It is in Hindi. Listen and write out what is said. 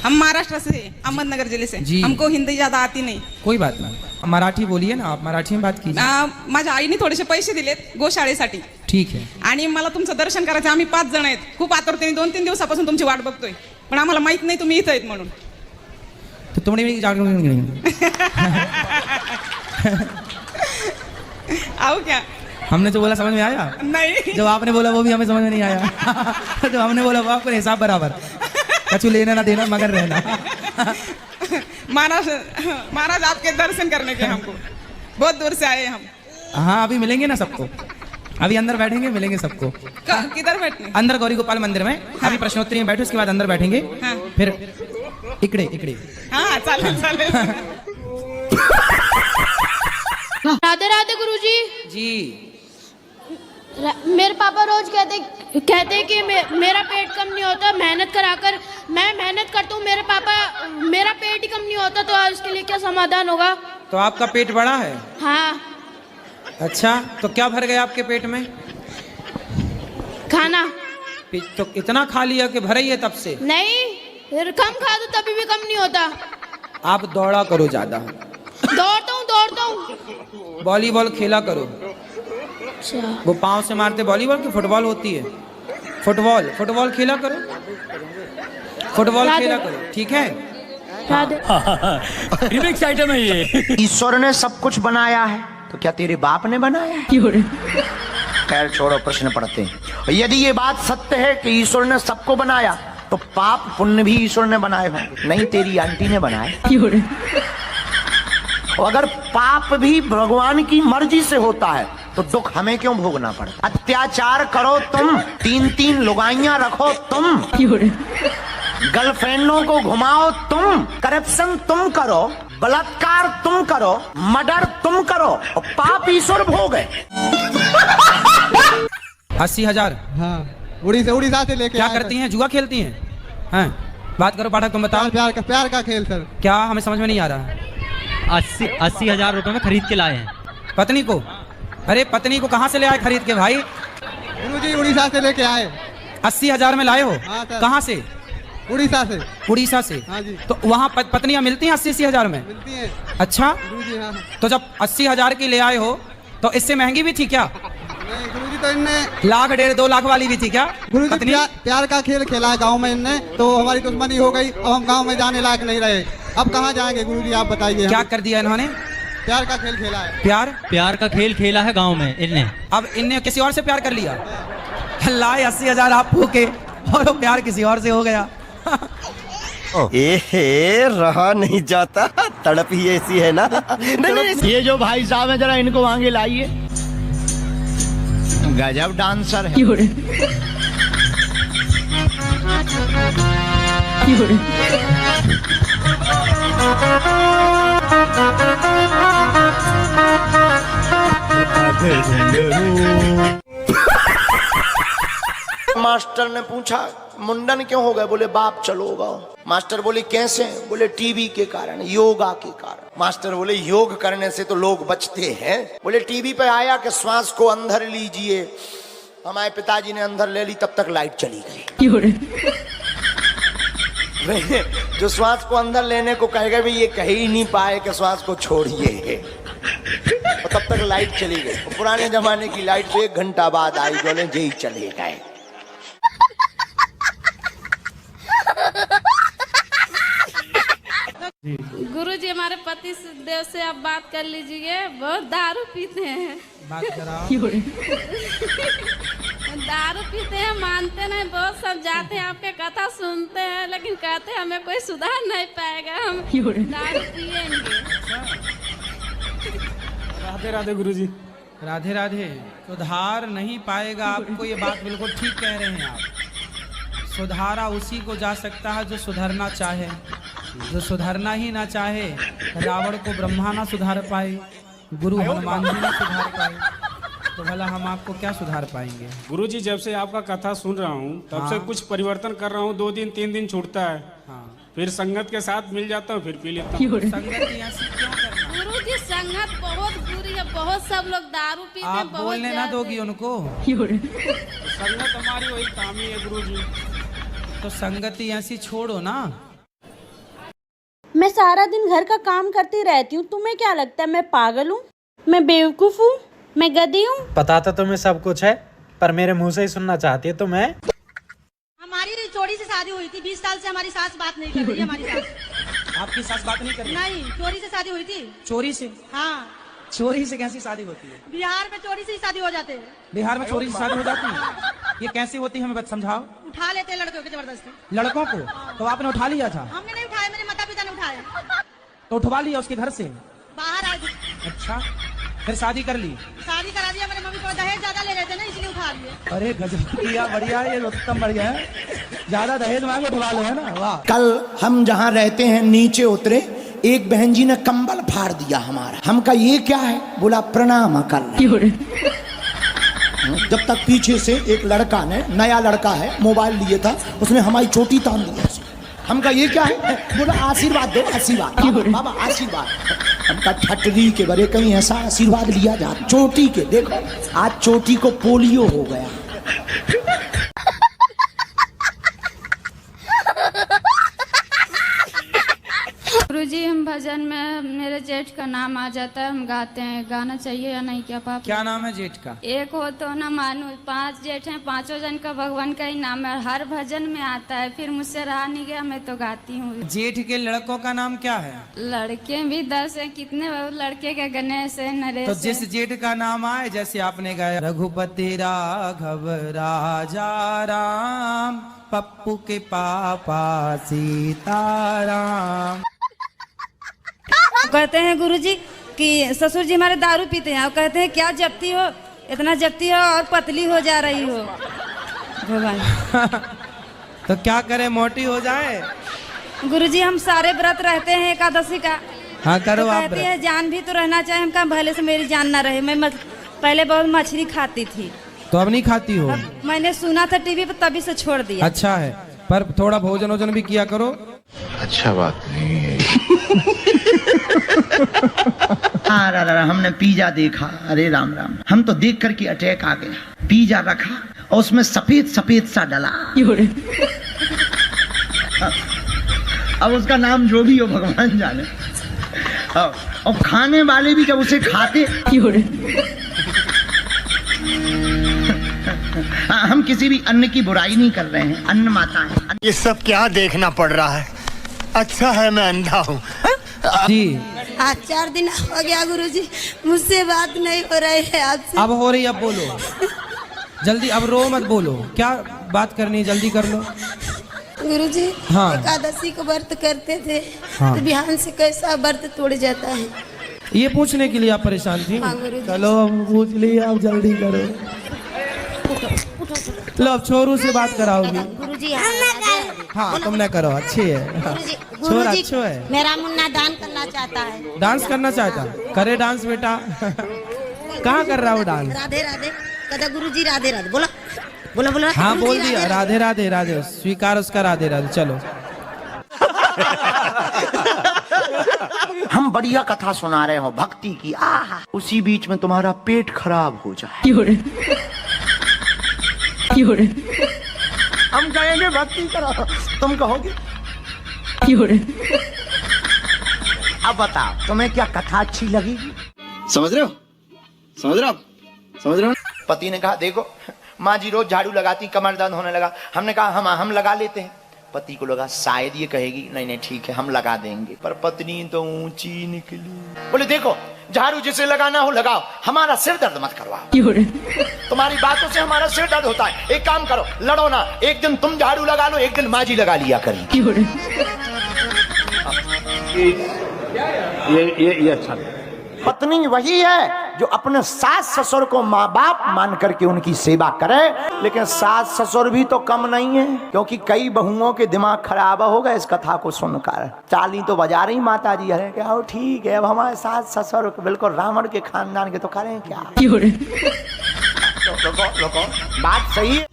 हम महाराष्ट्र से, अहमदनगर जिले से। हमको हिंदी ज्यादा आती नहीं। कोई बात नाही, मराठी बोलिए ना, आप मराठी में बात कीजिए। माझ्या आईने थोडेसे पैसे दिलेत गोशाळेसाठी। ठीक आहे। आणि मला तुमचं दर्शन करायचं, आम्ही 5 जण आहेत, खूप आतुरतेने 2-3 दिवसापासून तुमची वाट बघतोय, पण आम्हाला माहित नाही तुम्ही इथं आहेत म्हणून। तो तुमने आओ क्या? हमने जो बोला समझ में आया? नहीं। जो आपने बोला वो भी हमें समझ में नहीं आया। जो हमने बोला वो आपको हिसाब बराबर, कछु लेना ना देना मगर रहना। महाराज आपके दर्शन करने के हमको बहुत दूर से आए हम। हाँ अभी मिलेंगे ना सबको, अभी अंदर बैठेंगे, मिलेंगे सबको। किधर बैठने? अंदर गौरी गोपाल मंदिर में। हाँ। अभी प्रश्नोत्तरी में बैठो, उसके बाद अंदर बैठेंगे। हाँ। फिर इकड़े इकड़े। हाँ चालेल चालेल। राधे राधे गुरुजी। जी मेरे पापा रोज कहते कि मेरा पेट कम नहीं होता, मेहनत कराकर मैं मेहनत करता हूँ, मेरे पापा मेरा पेट ही कम नहीं होता, तो इसके लिए क्या समाधान होगा? तो आपका पेट बड़ा है? हाँ। अच्छा तो क्या भर गया आपके पेट में? खाना। तो इतना खा लिया कि भरा ही है तब से? नहीं, फिर कम खा दो तभी भी कम नहीं होता। आप दौड़ा करो ज्यादा। दौड़ता हूँ। वॉलीबॉल खेला करो। अच्छा। वो पाँव से मारते वॉलीबॉल की फुटबॉल होती है? फुटबॉल खेला करो, फुटबॉल खेला करो, ठीक है? रिमिक्स आइटम है ये। ईश्वर ने सब कुछ बनाया है तो क्या तेरे बाप ने बनाया है? खैर छोड़ो, प्रश्न पढ़ते हैं। यदि ये बात सत्य है कि ईश्वर ने सबको बनाया तो पाप पुण्य भी ईश्वर ने बनाए हों, नहीं तेरी आंटी ने बनाए। और अगर पाप भी भगवान की मर्जी से होता है तो दुख हमें क्यों भोगना पड़ता? अत्याचार करो तुम, 3-3 लुगाइयां रखो तुम, गर्लफ्रेंडों को घुमाओ तुम, करप्शन तुम करो, बलात्कार तुम करो, मर्डर तुम करो, और पाप ईश्वर भोगे। 80,000। हाँ उड़ीसा से लेके क्या करती हैं? जुआ खेलती हैं? हाँ बात करो पाठक, तुम बताओ। प्यार का खेल सर। क्या हमें समझ में नहीं आ रहा? 80,000 रुपए में खरीद के लाए हैं पत्नी को। अरे पत्नी को कहाँ से ले आए खरीद के भाई? गुरुजी उड़ीसा से लेके आए। 80,000 में लाए हो? हाँ, कहाँ से? उड़ीसा से। उड़ीसा से? हाँ जी। तो वहाँ पत्नियां मिलती हैं 80,000 में? मिलती हैं। अच्छा गुरुजी हाँ। तो जब 80,000 की ले आए हो तो इससे महंगी भी थी क्या? नहीं गुरुजी, तो इनने 1,00,000 1.5-2 लाख वाली भी थी क्या? गुरुजी प्यार का खेल खेला है गाँव में इनने, तो हमारी दुश्मनी हो गई, अब हम गाँव में जाने लायक नहीं रहे, अब कहाँ जाएंगे गुरुजी आप बताइए। क्या कर दिया इन्होंने? प्यार का खेल खेला है। प्यार का खेल खेला है गांव में इनने। अब इनने किसी और से प्यार कर लिया? लाए 80,000 आप फूके और वो प्यार किसी और से हो गया। रहा नहीं जाता, तड़प ही ऐसी है ना। नहीं, ये जो भाई साहब है जरा इनको आगे लाइए, गजब डांसर है। मास्टर ने पूछा मुंडन क्यों हो गए? बोले बाप चलो गाओ। मास्टर बोले कैसे? बोले टीबी के कारण, योगा के कारण। मास्टर बोले योग करने से तो लोग बचते हैं। बोले टीवी पे आया कि श्वास को अंदर लीजिए, हमारे पिताजी ने अंदर ले ली, तब तक लाइट चली गई। जो श्वास को अंदर लेने को कहेगा भी ये कह ही नहीं पाए कि श्वास को छोड़िए, और तब तक लाइट चली गई। पुराने जमाने की लाइट तो 1 घंटा बाद आई, जो ने यही चले गए। गुरुजी हमारे पति देव से आप बात कर लीजिए, बहुत दारू पीते हैं। बात कराओ। दारू पीते हैं, मानते नहीं, बहुत सब जाते हैं आपके कथा सुनते हैं, लेकिन कहते हैं हमें कोई सुधार नहीं पाएगा, हम दारू पिएंगे। राधे राधे गुरुजी। राधे राधे। सुधार नहीं पाएगा आपको, ये बात बिल्कुल ठीक कह रहे हैं आप। सुधारा उसी को जा सकता है जो सुधरना चाहे। जो सुधरना ही ना चाहे, रावण को ब्रह्मा ना सुधार पाए, गुरु हनुमान जी ना सुधार पाए, तो भला हम आपको क्या सुधार पाएंगे? गुरुजी जब से आपका कथा सुन रहा हूँ तब से कुछ परिवर्तन कर रहा हूँ। 2 दिन 3 दिन छूटता है, फिर संगत के साथ मिल जाता हूँ, फिर पी लेता हूँ। संगत यहाँ से क्यों करना? गुरुजी संगत बहुत बुरी है, बहुत सब लोग दारू पीते हैं। आप बोलने ना दोगी उनको? संगत हमारी वही काम ही है गुरुजी। तो संगति ऐसी छोड़ो ना। मैं सारा दिन घर का काम करती रहती हूँ, तुम्हें क्या लगता है मैं पागल हूँ? मैं बेवकूफ हूँ? मैं गधी हूँ? पता तो तुम्हें सब कुछ है, पर मेरे मुंह से ही सुनना चाहती है तुम्हें। हमारी चोरी से शादी हुई थी, 20 साल से हमारी सास बात नहीं कर रही है। हमारी सास आपकी सास बात नहीं कर रही? नहीं, चोरी से शादी हुई थी। चोरी से? हाँ, चोरी से कैसी शादी होती है? बिहार में चोरी से ही शादी हो जाते हैं। बिहार में चोरी से शादी हो जाती है? ये कैसी होती है, हमें बस समझाओ। उठा लेते हैं लड़कों को जबरदस्ती। लड़कों को? तो आपने उठा लिया था? हमने नहीं उठाया, मेरे माता पिता ने उठाया। तो उठवा लिया उसके घर से? बाहर आ गई। अच्छा, फिर शादी कर ली? शादी करा दिया, मेरे मम्मी को दहेज ज्यादा ले रहे थे ना, इसलिए उठा लिए। अरे गजब किया, बढ़िया है, ये उत्तम बढ़िया है। ज्यादा दहेज मांगे उठवा लो, है ना? वाह। कल हम जहाँ रहते हैं नीचे उतरे, एक बहन जी ने कंबल फाड़ दिया हमारा। हम कहा ये क्या है? बोला प्रणाम कर। जब तक पीछे से एक लड़का ने, नया लड़का है, मोबाइल लिए था, उसने हमारी चोटी तान दी। हम कहा ये क्या है? बोला आशीर्वाद दो, आशीर्वाद बाबा आशीर्वाद। हम कहा ठटरी के बड़े कहीं ऐसा आशीर्वाद लिया जा चोटी के। देखो आज चोटी को पोलियो हो गया। गुरुजी हम भजन में मेरे जेठ का नाम आ जाता है, हम गाते हैं, गाना चाहिए या नहीं क्या पापा? क्या नाम है जेठ का? एक हो तो ना मानो, 5 जेठ हैं, 5 जन का भगवान का ही नाम है, हर भजन में आता है, फिर मुझसे रहा नहीं गया, मैं तो गाती हूँ। जेठ के लड़कों का नाम क्या है? लड़के भी 10 हैं, कितने लड़के के गणेश है, नरेश तो है। जिस जेठ का नाम आए, जैसे आपने गाया रघुपति राघव राजा राम, पप्पू के पापा सीताराम। कहते हैं गुरुजी कि ससुर जी हमारे दारू पीते हैं, और कहते हैं क्या जपती हो, इतना जपती हो और पतली हो जा रही हो भगवान। तो क्या करें, मोटी हो जाए? गुरुजी हम सारे व्रत रहते हैं एकादशी का। हाँ करो तो आप कहती व्रत। है जान भी तो रहना चाहिए, हम कहा भले से मेरी जान ना रहे। मैं पहले बहुत मछली खाती थी, तो अब नहीं खाती हो? मैंने सुना था टीवी पर, तभी से छोड़ दिया। अच्छा है, पर थोड़ा भोजन वोजन भी किया करो। अच्छा बात नहीं है। हमने पिज्जा देखा, अरे राम राम, हम तो देख कर के अटैक आ गया। पिज्जा रखा और उसमें सफेद सफेद सा डला। अब उसका नाम जो भी हो भगवान जाने। और खाने वाले भी जब उसे खाते, हम किसी भी अन्न की बुराई नहीं कर रहे हैं, अन्न माता है। ये सब क्या देखना पड़ रहा है? अच्छा है मैं अंधा हूँ। जी आज 4 दिन हो गया गुरुजी, मुझसे बात नहीं हो रही है आपसे। अब हो रही, अब बोलो जल्दी, अब रो मत, बोलो क्या बात करनी है, जल्दी कर लो। गुरुजी हाँ। एकादशी को व्रत करते थे, हाँ। तो बिहान से कैसा व्रत टूट जाता है? ये पूछने के लिए आप परेशान थी? हाँ गुरुजी। चलो अब पूछ ली, आप जल्दी करो। लो अब छोरू से बात कराओगी। गुरुजी हाँ तुमने करो, अच्छी है, छोरा अच्छा है। मेरा मुन्ना दान करना चाहता है। डांस करना चाहता? करे डांस बेटा। कहाँ कर रहा हो डांस? राधे राधे कहता गुरुजी, राधे राधे बोला बोला बोला। हाँ गुरुजी, बोल दिया, राधे राधे राधे राधे, स्वीकार उसका राधे राधे। चलो हम बढ़िया कथा सुना रहे हो भक्ति की, आहा, उसी बीच में तुम्हारा पेट खराब हो जाए। हम कहेंगे भक्ति करो, तुम कहोगे। अब बताओ तुम्हें क्या कथा अच्छी लगी? समझ रहे हो, समझ रहे हो, समझ रहे हो? पति ने कहा देखो माँ जी रोज झाड़ू लगाती, कमर दर्द होने लगा। हमने कहा हम लगा लेते हैं। पति को लगा शायद ये कहेगी नहीं नहीं ठीक है हम लगा देंगे, पर पत्नी तो ऊंची निकली। बोले देखो झाड़ू जिसे लगाना हो लगाओ, हमारा सिर दर्द मत करवाओ। तुम्हारी बातों से हमारा सिर दर्द होता है। एक काम करो, लड़ो ना, एक दिन तुम झाड़ू लगा लो, एक दिन माँ जी लगा लिया करें। ये अच्छा। पत्नी वही है जो अपने सास ससुर को माँ बाप मान करके उनकी सेवा करे, लेकिन सास ससुर भी तो कम नहीं है, क्योंकि कई बहुओं के दिमाग खराब हो गए इस कथा को सुनकर। ताली तो बजा रही माता जी, अरे क्या हो ठीक है, अब हमारे सास ससुर बिल्कुल रावण के खानदान के, तो करें क्या? लोगों बात सही है।